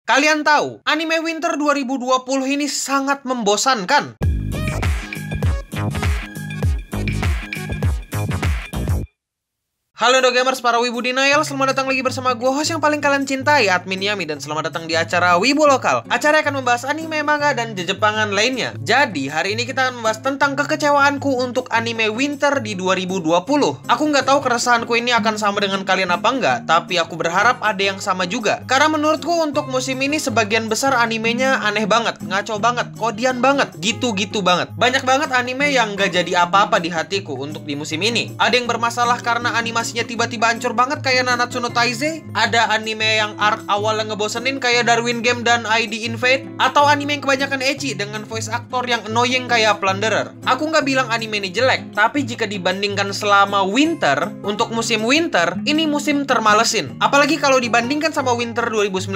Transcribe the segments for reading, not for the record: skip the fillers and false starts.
Kalian tahu, anime Winter 2020 ini sangat membosankan. Halo Gamers, para Wibu Denial, selamat datang lagi bersama gue, host yang paling kalian cintai, Admin Yami, dan selamat datang di acara Wibu Lokal. Acara yang akan membahas anime, manga, dan jejepangan lainnya. Jadi, hari ini kita akan membahas tentang kekecewaanku untuk anime Winter di 2020. Aku nggak tahu keresahanku ini akan sama dengan kalian apa enggak, tapi aku berharap ada yang sama juga. Karena menurutku untuk musim ini sebagian besar animenya aneh banget, ngaco banget, kodian banget, gitu-gitu banget. Banyak banget anime yang nggak jadi apa-apa di hatiku untuk di musim ini. Ada yang bermasalah karena animasinya tiba-tiba hancur banget kayak Nanatsu no Taizai. Ada anime yang arc awalnya ngebosenin kayak Darwin Game dan ID Invade. Atau anime yang kebanyakan ecchi dengan voice actor yang annoying kayak Plunderer. Aku nggak bilang anime ini jelek, tapi jika dibandingkan selama Winter, untuk musim Winter, ini musim termalesin. Apalagi kalau dibandingkan sama Winter 2019.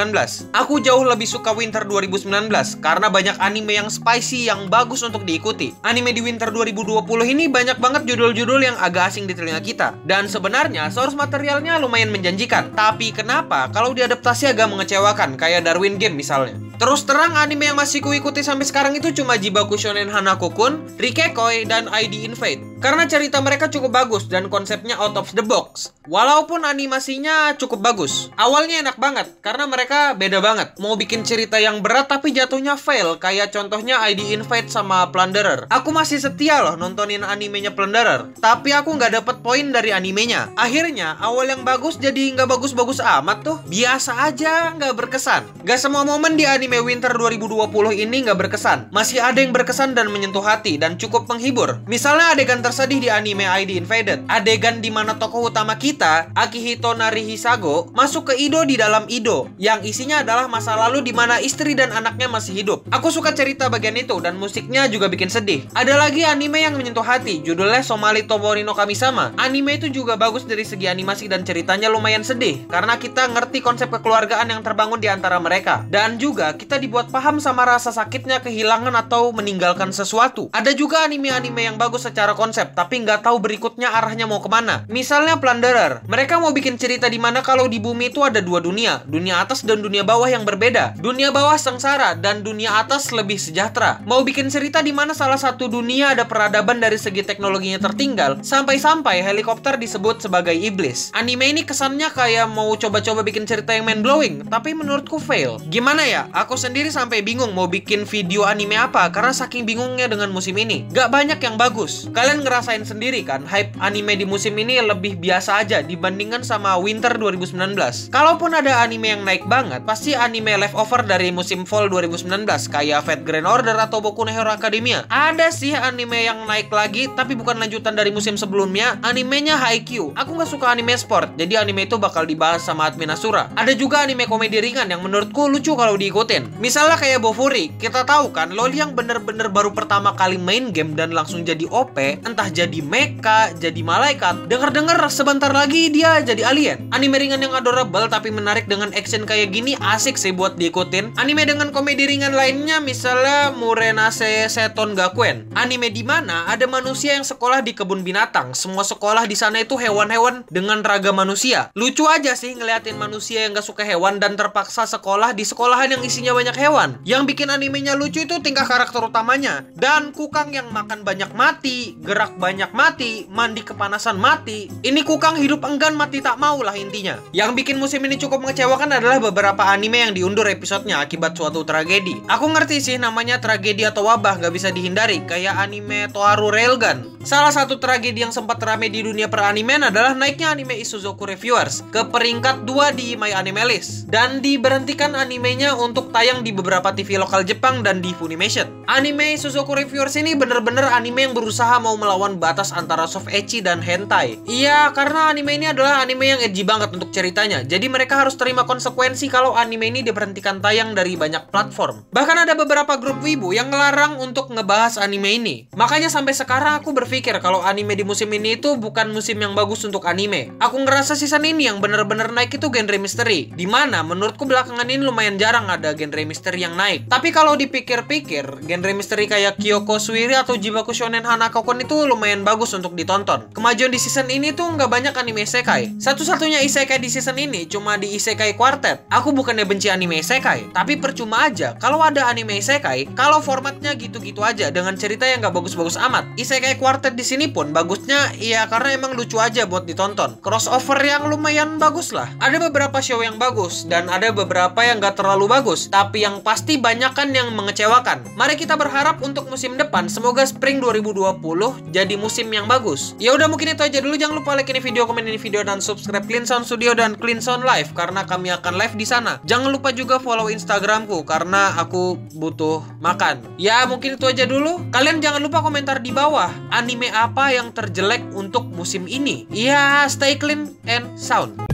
Aku jauh lebih suka Winter 2019 karena banyak anime yang spicy yang bagus untuk diikuti. Anime di Winter 2020 ini banyak banget judul-judul yang agak asing di telinga kita. Dan sebenarnya source materialnya lumayan menjanjikan. Tapi kenapa kalau diadaptasi agak mengecewakan kayak Darwin Game misalnya? Terus terang anime yang masih kuikuti sampai sekarang itu cuma Jibaku Shonen Hanako-kun, Rikekoi, dan ID Invade. Karena cerita mereka cukup bagus dan konsepnya out of the box. Walaupun animasinya cukup bagus. Awalnya enak banget karena mereka beda banget. Mau bikin cerita yang berat tapi jatuhnya fail, kayak contohnya ID Invade sama Plunderer. Aku masih setia loh nontonin animenya Plunderer, tapi aku nggak dapet poin dari animenya. Akhirnya awal yang bagus jadi nggak bagus-bagus amat tuh. Biasa aja, nggak berkesan. Gak semua momen di anime Winter 2020 ini nggak berkesan. Masih ada yang berkesan dan menyentuh hati dan cukup menghibur. Misalnya adegan tersedih di anime ID Invaded. Adegan di mana tokoh utama kita, Akihito Narihisago, masuk ke Ido di dalam Ido, yang isinya adalah masa lalu di mana istri dan anaknya masih hidup. Aku suka cerita bagian itu dan musiknya juga bikin sedih. Ada lagi anime yang menyentuh hati, judulnya Somali Tomori no Kami-sama. Anime itu juga bagus dari segi animasi dan ceritanya lumayan sedih karena kita ngerti konsep kekeluargaan yang terbangun di antara mereka. Dan juga kita dibuat paham sama rasa sakitnya kehilangan atau meninggalkan sesuatu. Ada juga anime-anime yang bagus secara konsep tapi nggak tahu berikutnya arahnya mau kemana. Misalnya Plunderer. Mereka mau bikin cerita di mana kalau di bumi itu ada dua dunia, dunia atas dan dunia bawah yang berbeda. Dunia bawah sengsara dan dunia atas lebih sejahtera. Mau bikin cerita di mana salah satu dunia ada peradaban dari segi teknologinya tertinggal, sampai-sampai helikopter disebut sebagai iblis. Anime ini kesannya kayak mau coba-coba bikin cerita yang mind blowing, tapi menurutku fail. Gimana ya? Aku sendiri sampai bingung mau bikin video anime apa karena saking bingungnya dengan musim ini. Gak banyak yang bagus. Kalian ngerasain sendiri kan, hype anime di musim ini lebih biasa aja dibandingkan sama Winter 2019. Kalaupun ada anime yang naik banget, pasti anime leftover dari musim Fall 2019 kayak Fate Grand Order atau Boku no Hero Academia. Ada sih anime yang naik lagi tapi bukan lanjutan dari musim sebelumnya. Animenya Haikyuu. Aku gak suka anime sport, jadi anime itu bakal dibahas sama Admin Asura. Ada juga anime komedi ringan yang menurutku lucu kalau diikutin. Misalnya kayak Bofuri. Kita tahu kan, Loli yang bener-bener baru pertama kali main game dan langsung jadi OP, entah jadi mecha, jadi malaikat. Dengar-dengar sebentar lagi dia jadi alien. Anime ringan yang adorable tapi menarik dengan action kayak gini asik sih buat diikutin. Anime dengan komedi ringan lainnya misalnya Murenase Seton Gakuen. Anime di mana ada manusia yang sekolah di kebun binatang. Semua sekolah di sana itu hewan-hewan dengan raga manusia. Lucu aja sih ngeliatin manusia yang gak suka hewan dan terpaksa sekolah di sekolahan yang isinya banyak hewan. Yang bikin animenya lucu itu tingkah karakter utamanya. Dan Kukang yang makan banyak mati, gerak banyak mati, mandi kepanasan mati. Ini Kukang hidup enggan mati tak mau lah intinya. Yang bikin musim ini cukup mengecewakan adalah beberapa anime yang diundur episodenya akibat suatu tragedi. Aku ngerti sih namanya tragedi atau wabah gak bisa dihindari, kayak anime Toaru Railgun. Salah satu tragedi yang sempat rame di dunia peranimean adalah naiknya anime Isuzoku Reviewers ke peringkat 2 di My Anime List dan diberhentikan animenya untuk tayang di beberapa TV lokal Jepang dan di Funimation. Anime Isuzoku Reviewers ini bener-bener anime yang berusaha mau melawan batas antara soft ecchi dan hentai. Iya, karena anime ini adalah anime yang edgy banget untuk ceritanya. Jadi mereka harus terima konsekuensi kalau anime ini diberhentikan tayang dari banyak platform. Bahkan ada beberapa grup wibu yang ngelarang untuk ngebahas anime ini. Makanya sampai sekarang aku berpikir berpikir kalau anime di musim ini itu bukan musim yang bagus untuk anime. Aku ngerasa season ini yang bener-bener naik itu genre misteri, dimana menurutku belakangan ini lumayan jarang ada genre misteri yang naik. Tapi kalau dipikir-pikir, genre misteri kayak Kyoko Suiri atau Jibaku Shonen Hanako-kun itu lumayan bagus untuk ditonton. Kemajuan di season ini tuh nggak banyak anime isekai. Satu-satunya isekai di season ini cuma di Isekai Quartet. Aku bukannya benci anime isekai, tapi percuma aja kalau ada anime isekai kalau formatnya gitu-gitu aja dengan cerita yang nggak bagus-bagus amat. Isekai Quartet di sini pun bagusnya ya karena emang lucu aja buat ditonton. Crossover yang lumayan bagus lah. Ada beberapa show yang bagus dan ada beberapa yang nggak terlalu bagus, tapi yang pasti banyak kan yang mengecewakan. Mari kita berharap untuk musim depan semoga Spring 2020 jadi musim yang bagus. Ya udah, mungkin itu aja dulu. Jangan lupa like ini video, komen ini video, dan subscribe Clean Sound Studio dan Clean Sound Live karena kami akan live di sana. Jangan lupa juga follow Instagramku karena aku butuh makan. Ya mungkin itu aja dulu. Kalian jangan lupa komentar di bawah anime apa yang terjelek untuk musim ini. Ya, stay clean and sound.